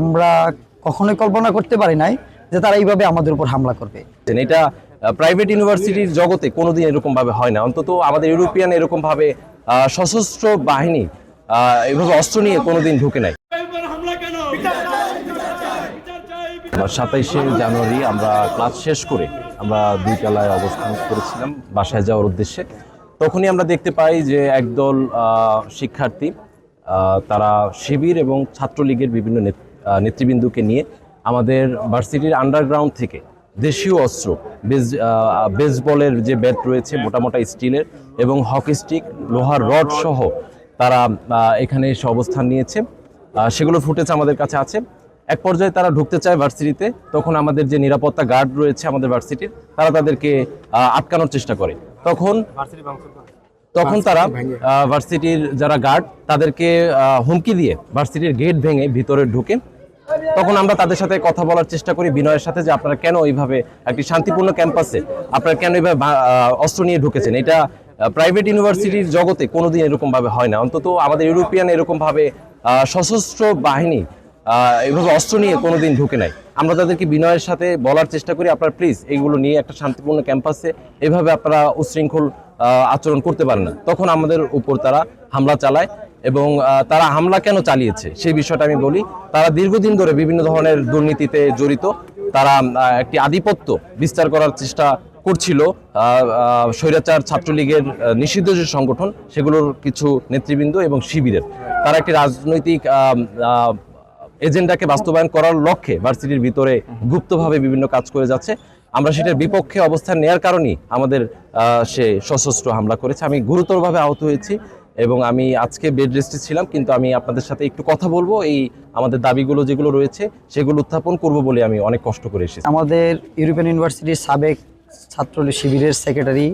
আমরা কখনোই কল্পনা করতে পারি নাই যে তারা এইভাবে আমাদের উপর হামলা করবে। এটা প্রাইভেট ইউনিভার্সিটির জগতে কোনোদিন এরকম ভাবে হয় না, অন্তত আমাদের ইউরোপিয়ান এরকম ভাবে সশস্ত্র বাহিনী এভাবে অস্ত্র নিয়ে কোনোদিন ঢুকে নাই। 27শে জানুয়ারি আমরা ক্লাস শেষ করে আমরা দুই তলায় অবস্থান করেছিলাম বাসায় যাওয়ার উদ্দেশ্যে। তখনই আমরা দেখতে পাই যে একদল শিক্ষার্থী তারা শিবির এবং ছাত্রলীগের বিভিন্ন নেতৃবৃন্দকে নিয়ে আমাদের ভার্সিটির আন্ডারগ্রাউন্ড থেকে দেশীয় অস্ত্র, বেসবলের যে ব্যাট রয়েছে মোটা মোটা স্টিলের এবং হকি স্টিক, লোহার রড সহ তারা এখানে এসে অবস্থান নিয়েছে। সেগুলো ফুটেজ আমাদের কাছে আছে। এক পর্যায়ে তারা ঢুকতে চায় ভার্সিটিতে, তখন আমাদের যে নিরাপত্তা গার্ড রয়েছে আমাদের ভার্সিটির, তারা তাদেরকে আটকানোর চেষ্টা করে। তখন তারা ভার্সিটির যারা গার্ড তাদেরকে হুমকি দিয়ে ভার্সিটির গেট ভেঙে ভিতরে ঢুকে। তখন আমরা তাদের সাথে কথা বলার চেষ্টা করি বিনয়ের সাথে, যে আপনারা কেন এইভাবে একটি শান্তিপূর্ণ ক্যাম্পাসে আপনারা কেন এইভাবে অস্ত্র নিয়ে ঢুকেছেন। এটা প্রাইভেট ইউনিভার্সিটির জগতে কোনোদিন এরকম ভাবে হয় না, অন্তত আমাদের ইউরোপিয়ান এরকম ভাবে সশস্ত্র বাহিনী এভাবে অস্ত্র নিয়ে কোনোদিন ঢুকে নাই। আমরা তাদেরকে বিনয়ের সাথে বলার চেষ্টা করি, আপনারা প্লিজ এইগুলো নিয়ে একটা শান্তিপূর্ণ ক্যাম্পাসে এভাবে আপনারা উচ্ছৃঙ্খল আচরণ করতে পারেন না। তখন আমাদের উপর তারা হামলা চালায় এবং তারা হামলা কেন চালিয়েছে সেই বিষয়টা আমি বলি। তারা দীর্ঘদিন ধরে বিভিন্ন ধরনের দুর্নীতিতে জড়িত, তারা একটি আধিপত্য বিস্তার করার চেষ্টা করছিল। স্বৈরাচার ছাত্রলীগের নিষিদ্ধ যে সংগঠন সেগুলোর কিছু নেতৃবৃন্দ এবং শিবিরের, তারা একটি রাজনৈতিক এজেন্ডাকে বাস্তবায়ন করার লক্ষ্যে ভার্সিটির ভিতরে গুপ্তভাবে বিভিন্ন কাজ করে যাচ্ছে। আমরা সেটার বিপক্ষে অবস্থান নেওয়ার কারণেই আমাদের সে সশস্ত্র হামলা করেছে। আমি গুরুতরভাবে আহত হয়েছি এবং আমি আজকে বেড রেস্টে ছিলাম, কিন্তু আমি আপনাদের সাথে একটু কথা বলবো, এই আমাদের দাবিগুলো যেগুলো রয়েছে সেগুলো উত্থাপন করব বলে আমি অনেক কষ্ট করে এসেছি। আমাদের ইউরোপিয়ান ইউনিভার্সিটির সাবেক ছাত্রলীগ শিবিরের সেক্রেটারি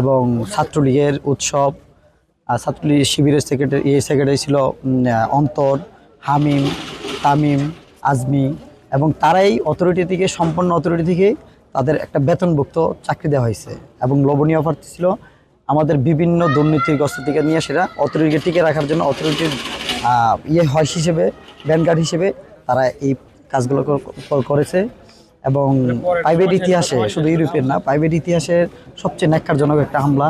এবং ছাত্রলীগের উৎসব, ছাত্রলীগ শিবিরের সেক্রেটারি ছিল অন্তর, হামিম, তামিম, আজমি, এবং তারাই অথরিটি থেকে, সম্পন্ন অথরিটি থেকে তাদের একটা বেতনভুক্ত চাকরি দেওয়া হয়েছে এবং লবণীয় অফার ছিল আমাদের বিভিন্ন দুর্নীতিগ্রস্ত থেকে নিয়ে সেটা অথরিটিকে টিকে রাখার জন্য অথরিটির হয় হিসেবে, ব্যানগার্ড হিসেবে তারা এই কাজগুলো করেছে। এবং প্রাইভেট ইতিহাসে, শুধু ইউরোপের না, প্রাইভেট ইতিহাসের সবচেয়ে ন্যাক্কারজনক একটা হামলা।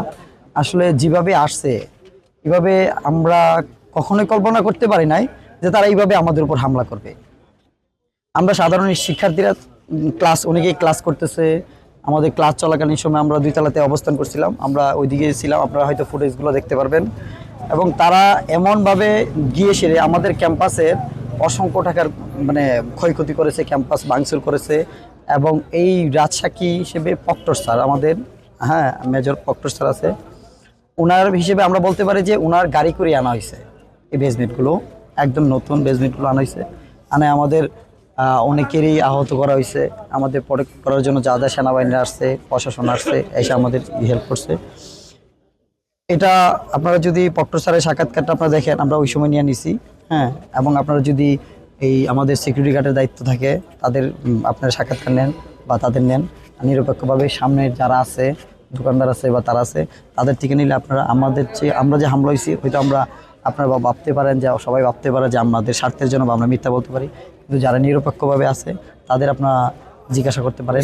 আসলে যেভাবে আসছে এভাবে আমরা কখনোই কল্পনা করতে পারি নাই যে তারা এইভাবে আমাদের উপর হামলা করবে। আমরা সাধারণ শিক্ষার্থীরা অনেকেই ক্লাস করতেছে, আমাদের ক্লাস চলাকালীন সময় আমরা দুই তলাতে অবস্থান করছিলাম, আমরা ওইদিকে ছিলাম, আপনারা হয়তো ফুটেজগুলো দেখতে পারবেন। এবং তারা এমনভাবে গিয়ে সেরে আমাদের ক্যাম্পাসের অসংখ্য টাকার ক্ষয়ক্ষতি করেছে, ক্যাম্পাস ভাঙচুর করেছে। এবং এই রাজসাক্ষী হিসেবে প্রক্টর স্যার, আমাদের মেজর প্রক্টর স্যার আছে, ওনার হিসেবে আমরা বলতে পারি যে ওনার গাড়ি করে আনা হয়েছে এই বেসমেন্টগুলো, একদম নতুন বেসমেন্টগুলো আনা হয়েছে। আমাদের অনেকেরই আহত করা হয়েছে। আমাদের প্রোটেক্ট করার জন্য যা যা সেনাবাহিনী আসছে, প্রশাসন আসছে, এসে আমাদের হেল্প করছে। এটা আপনারা যদি প্রক্টর স্যারের সাক্ষাৎকারটা আপনারা দেখেন, আমরা ওই সময় নিয়ে নিছি। এবং আপনারা যদি এই আমাদের সিকিউরিটি গার্ডের দায়িত্ব থাকে তাদের আপনারা সাক্ষাৎকার নেন বা তাদের নেন, নিরপেক্ষভাবে সামনে যারা আছে, দোকানদার আছে বা তারা আছে, তাদের থেকে নিলে আপনারা আমরা যে হামলা হয়েছি হয়তো আপনারা ভাবতে পারেন যে সবাই ভাবতে পারে যে আমাদের স্বার্থের জন্য বা আমরা মিথ্যা বলতে পারি, কিন্তু যারা নিরপেক্ষভাবে আছে তাদের আপনারা জিজ্ঞাসা করতে পারেন।